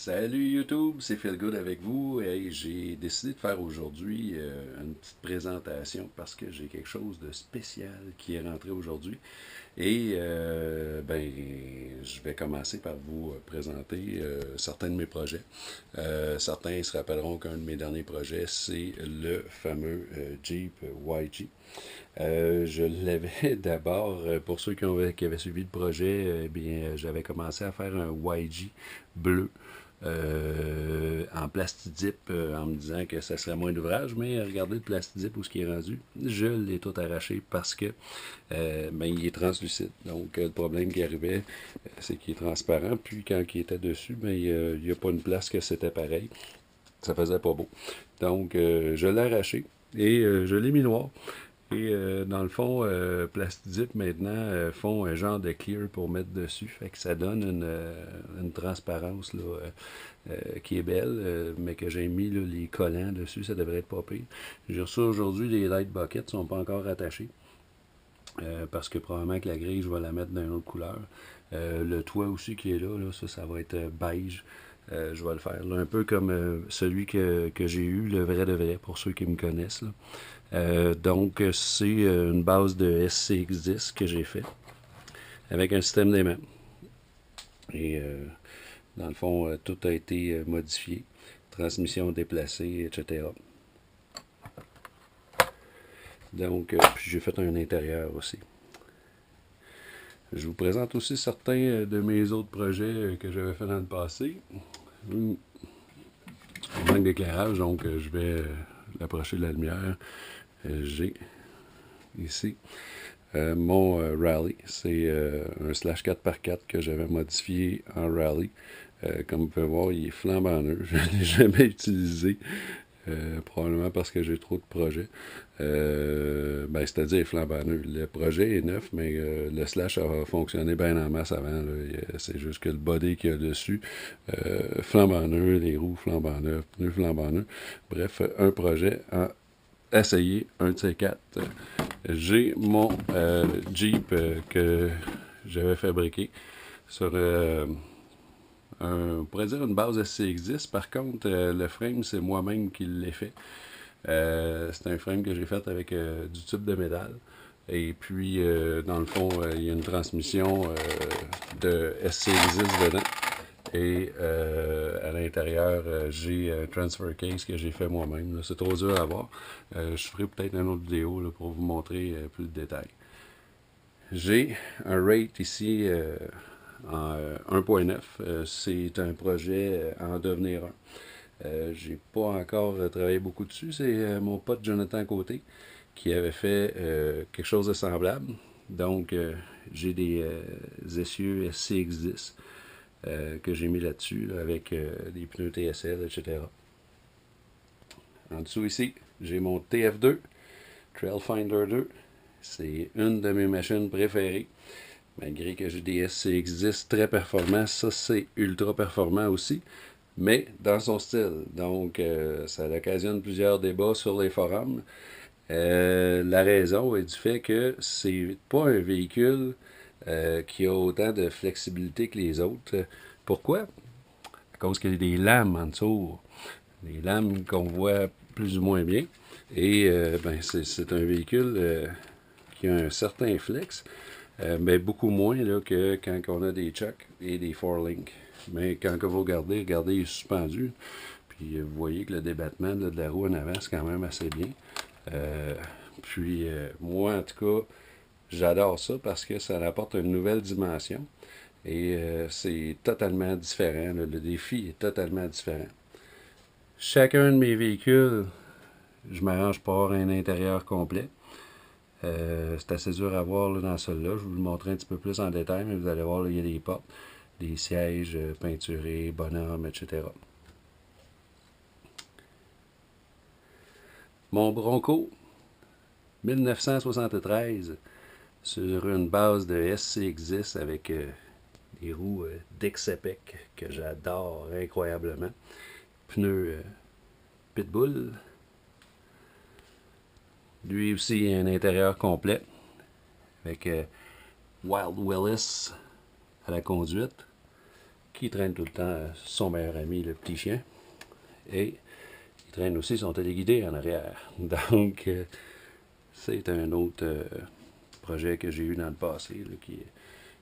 Salut YouTube, c'est Feel Good avec vous. Et j'ai décidé de faire aujourd'hui une petite présentation parce que j'ai quelque chose de spécial qui est rentré aujourd'hui. Et je vais commencer par vous présenter certains de mes projets. Certains se rappelleront qu'un de mes derniers projets, c'est le fameux Jeep YG. Je l'avais d'abord, pour ceux qui avaient suivi le projet, j'avais commencé à faire un YG bleu en plastidip en me disant que ça serait moins d'ouvrage, mais regardez le plastidip où ce qui est rendu, je l'ai tout arraché parce que il est translucide. Donc le problème qui arrivait, c'est qu'il est transparent, puis quand il était dessus, il n'y a pas une place que c'était pareil. Ça faisait pas beau. Donc je l'ai arraché et je l'ai mis noir. Et dans le fond, Plastidip maintenant font un genre de clear pour mettre dessus. Fait que ça donne une transparence là, qui est belle, mais que j'ai mis là, les collants dessus, ça devrait être pas pire. J'ai reçu aujourd'hui les light buckets, ne sont pas encore attachés. Parce que probablement que la grille, je vais la mettre d'une autre couleur. Le toit aussi qui est là, ça va être beige. Je vais le faire. Là, un peu comme celui que j'ai eu, le vrai de vrai, pour ceux qui me connaissent. Là. Donc, c'est une base de SCX10 que j'ai fait avec un système d'aimant. Et dans le fond, tout a été modifié. Transmission déplacée, etc. Donc, puis j'ai fait un intérieur aussi. Je vous présente aussi certains de mes autres projets que j'avais fait dans le passé. On manque d'éclairage, donc je vais l'approcher de la lumière. J'ai ici mon rally. C'est un slash 4x4 que j'avais modifié en rally. Comme vous pouvez voir, il est flambant neuf. Je ne l'ai jamais utilisé. Probablement parce que j'ai trop de projets. C'est-à-dire flambant neuf. Le projet est neuf, mais le slash a fonctionné bien en masse avant. C'est juste que le body qu'il y a dessus, flambant neuf, les roues flambant neuf, pneus flambant neuf. Bref, un projet à essayer, un de ces quatre. J'ai mon Jeep que j'avais fabriqué sur on pourrait dire une base SCX10. Par contre, le frame, c'est moi-même qui l'ai fait. C'est un frame que j'ai fait avec du tube de métal. Et puis, dans le fond, il y a une transmission de SCX10 dedans. Et à l'intérieur, j'ai un transfer case que j'ai fait moi-même. C'est trop dur à voir. Je ferai peut-être une autre vidéo là, pour vous montrer plus de détails. J'ai un rate ici en 1.9. C'est un projet à en devenir un. J'ai pas encore travaillé beaucoup dessus. C'est mon pote Jonathan Côté qui avait fait quelque chose de semblable. Donc, j'ai des essieux SCX10 que j'ai mis là-dessus là, avec des pneus TSL, etc. En dessous ici, j'ai mon TF2, Trailfinder 2. C'est une de mes machines préférées. Malgré que j'ai des SCX10 très performants, ça c'est ultra performant aussi, mais dans son style. Donc, ça occasionne plusieurs débats sur les forums. La raison est du fait que c'est pas un véhicule qui a autant de flexibilité que les autres. Pourquoi? À cause qu'il y a des lames en dessous. Des lames qu'on voit plus ou moins bien. Et c'est un véhicule qui a un certain flex, mais beaucoup moins là, que quand on a des chucks et des four-link. Mais quand vous regardez, il est suspendu. Puis vous voyez que le débattement là, de la roue en avant, c'est quand même assez bien. Moi, en tout cas, j'adore ça parce que ça apporte une nouvelle dimension. Et c'est totalement différent. Là. Le défi est totalement différent. Chacun de mes véhicules, je m'arrange pour avoir un intérieur complet. C'est assez dur à voir là, dans celui-là. Je vais vous le montrer un petit peu plus en détail, mais vous allez voir, là, il y a des portes, des sièges peinturés, bonhommes, etc. Mon Bronco 1973 sur une base de SCX10 avec des roues Dexapec que j'adore incroyablement. Pneus Pitbull. Lui aussi, un intérieur complet avec Wild Willis à la conduite. qui traîne tout le temps son meilleur ami, le petit chien. Et il traîne aussi son téléguidé en arrière. Donc, c'est un autre projet que j'ai eu dans le passé, là,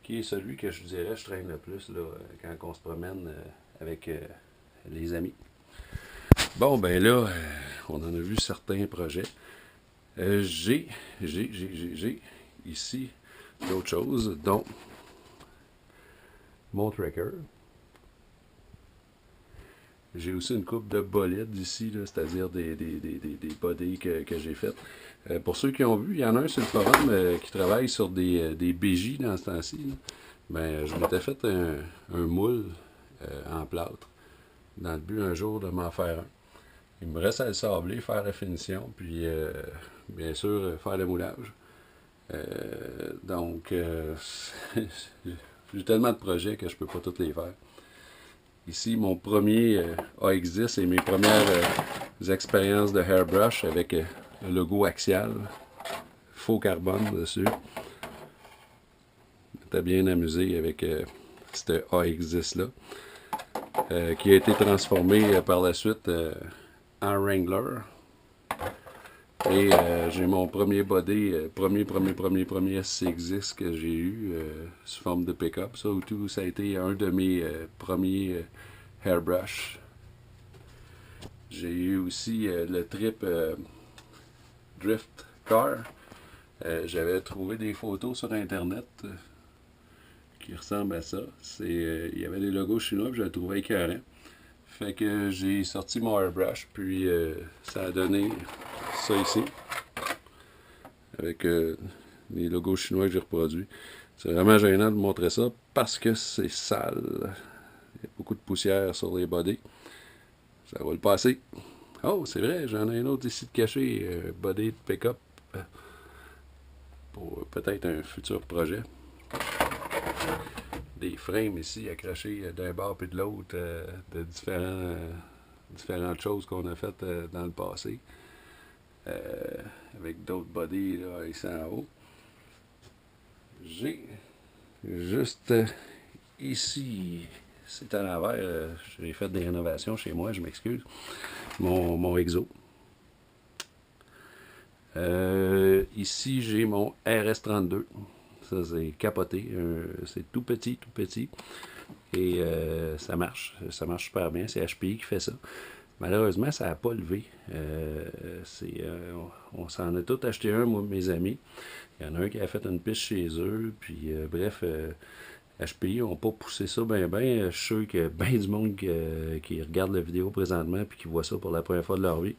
qui est celui que je dirais je traîne le plus là, quand on se promène avec les amis. Bon, ben là, on en a vu certains projets. J'ai ici d'autres choses, dont mon tracker. J'ai aussi une coupe de bolides ici, c'est-à-dire des bodies que j'ai faites. Pour ceux qui ont vu, il y en a un sur le forum qui travaille sur des BJ dans ce temps-ci. Ben, je m'étais fait un moule en plâtre dans le but un jour de m'en faire un. Il me reste à le sabler, faire la finition, puis bien sûr faire le moulage. Donc, j'ai tellement de projets que je peux pas tous les faire. Ici, mon premier AX10 et mes premières expériences de hairbrush avec le logo Axial, faux carbone dessus. J'étais bien amusé avec ce AX10-là, qui a été transformé par la suite en Wrangler. Et j'ai mon premier body, premier SCX10 que j'ai eu sous forme de pick-up. Ça a été un de mes premiers hairbrush. J'ai eu aussi le trip Drift Car. J'avais trouvé des photos sur internet qui ressemblent à ça. Il y avait des logos chinois, puis je le trouvais écœurant. Fait que j'ai sorti mon airbrush, puis ça a donné ça ici, avec les logos chinois que j'ai reproduits. C'est vraiment gênant de montrer ça parce que c'est sale. Il y a beaucoup de poussière sur les bodies. Ça va le passer. Oh, c'est vrai, j'en ai un autre ici de caché, body de pick-up, pour peut-être un futur projet. Des frames ici accrochés d'un bord puis de l'autre de différentes choses qu'on a faites dans le passé. Avec d'autres bodies là, ici en haut. J'ai juste ici, c'est à l'envers, j'ai fait des rénovations chez moi, je m'excuse. Mon exo. Ici, j'ai mon RS32. Ça, c'est capoté. C'est tout petit, tout petit. Et ça marche. Ça marche super bien. C'est HPI qui fait ça. Malheureusement, ça n'a pas levé. On s'en a tout acheté un, moi et mes amis. Il y en a un qui a fait une piste chez eux. Puis, bref, HPI n'ont pas poussé ça bien. Je suis sûr qu'il y a bien du monde qui regarde la vidéo présentement et qui voit ça pour la première fois de leur vie.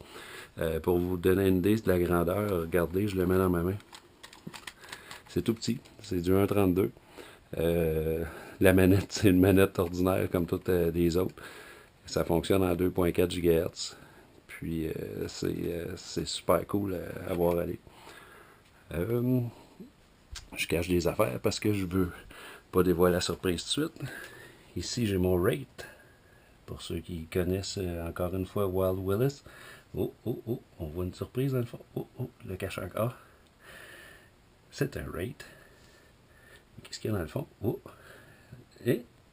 Pour vous donner une idée de la grandeur, regardez, je le mets dans ma main. C'est tout petit, c'est du 1.32. La manette, c'est une manette ordinaire comme toutes les autres. Ça fonctionne en 2.4 GHz. Puis c'est super cool à voir aller. Je cache des affaires parce que je veux pas dévoiler la surprise tout de suite. Ici, j'ai mon rate. Pour ceux qui connaissent encore une fois Wild Willis. Oh, on voit une surprise dans le fond. Oh, le cache encore. C'est un rate. Qu'est-ce qu'il y a dans le fond? Oh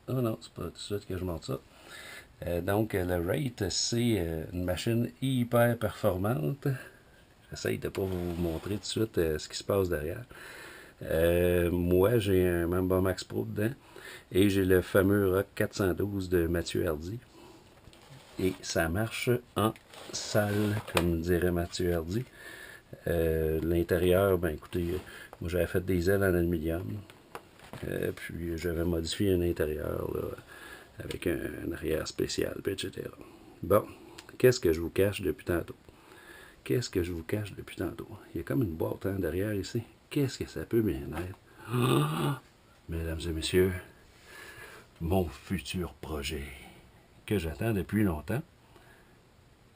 non, c'est pas tout de suite que je montre ça. Donc, le rate, c'est une machine hyper performante. J'essaye de ne pas vous montrer tout de suite ce qui se passe derrière. Moi, j'ai un Mamba Max Pro dedans. Et j'ai le fameux Rock 412 de Mathieu Hardy. Et ça marche en salle, comme dirait Mathieu Hardy. L'intérieur, ben écoutez, moi j'avais fait des ailes en aluminium. Puis j'avais modifié un intérieur là, avec un arrière spécial, etc. Bon, qu'est-ce que je vous cache depuis tantôt? Il y a comme une boîte derrière ici. Qu'est-ce que ça peut bien être? Oh, mesdames et messieurs, mon futur projet que j'attends depuis longtemps.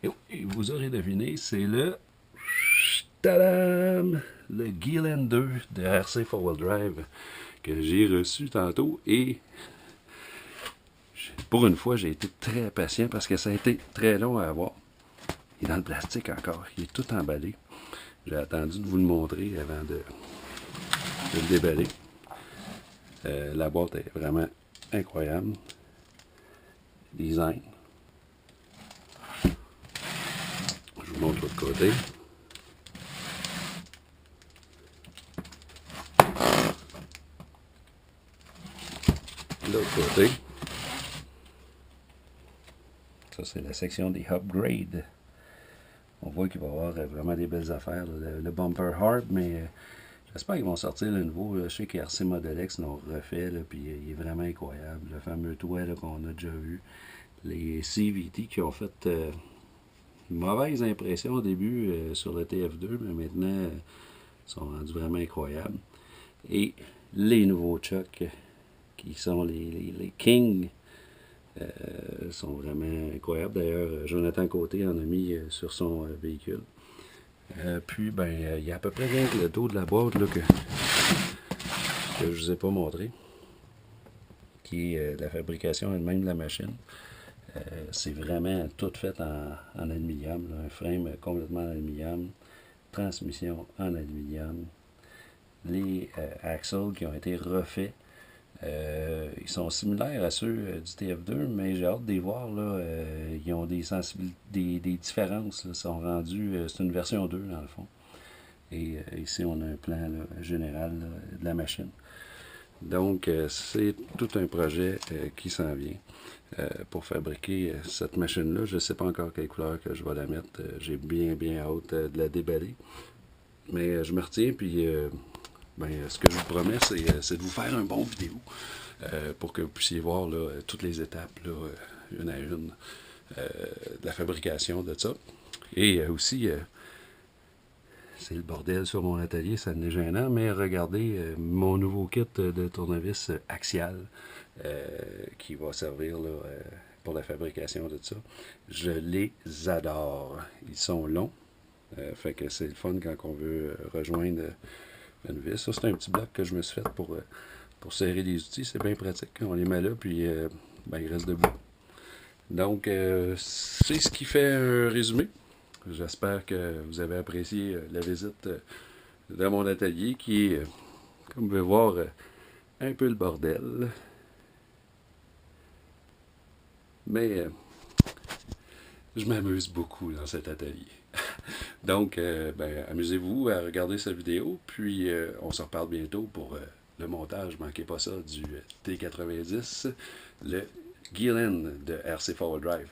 Et vous aurez deviné, c'est le tadam, le Gillen 2 de RC 4Wheel Drive que j'ai reçu tantôt. Et pour une fois, j'ai été très patient parce que ça a été très long à avoir. Il est dans le plastique encore, il est tout emballé. J'ai attendu de vous le montrer avant de le déballer. La boîte est vraiment incroyable. design. Je vous montre l'autre côté. L'autre côté. Ça, c'est la section des upgrades. On voit qu'il va y avoir vraiment des belles affaires. Le bumper hard, mais j'espère qu'ils vont sortir le nouveau. Je sais qu'RC Model X l'ont refait, là, puis il est vraiment incroyable. Le fameux toit qu'on a déjà vu. Les CVT qui ont fait une mauvaise impression au début sur le TF2, mais maintenant sont rendus vraiment incroyables. Et les nouveaux Chuck qui sont les King sont vraiment incroyables. D'ailleurs, Jonathan Côté en a mis sur son véhicule. Puis, ben, il y a à peu près rien que le dos de la boîte là, que je ne vous ai pas montré, qui est la fabrication elle-même de la machine. C'est vraiment tout fait en aluminium, là, un frame complètement en aluminium, transmission en aluminium, les axles qui ont été refaits. Ils sont similaires à ceux du TF2, mais j'ai hâte de les voir. Là, ils ont des différences. Là, sont rendus, c'est une version 2 dans le fond. Et ici, on a un plan là, général là, de la machine. Donc, c'est tout un projet qui s'en vient pour fabriquer cette machine-là. Je ne sais pas encore quelle couleur que je vais la mettre. J'ai bien hâte de la déballer. Mais je me retiens, puis ce que je vous promets, c'est de vous faire un bon vidéo pour que vous puissiez voir là, toutes les étapes, là, une à une, de la fabrication de ça. Et aussi, c'est le bordel sur mon atelier, ça n'est gênant, mais regardez mon nouveau kit de tournevis axial qui va servir là, pour la fabrication de ça. Je les adore. Ils sont longs, fait que c'est le fun quand on veut rejoindre une vis. Ça, c'est un petit bloc que je me suis fait pour serrer les outils. C'est bien pratique. On les met là, puis ils restent debout. Donc, c'est ce qui fait un résumé. J'espère que vous avez apprécié la visite dans mon atelier qui est, comme vous pouvez voir, un peu le bordel. Mais je m'amuse beaucoup dans cet atelier. Donc, amusez-vous à regarder cette vidéo, puis on se reparle bientôt pour le montage, manquez pas ça, du T90, le Gillen de RC Forward Drive.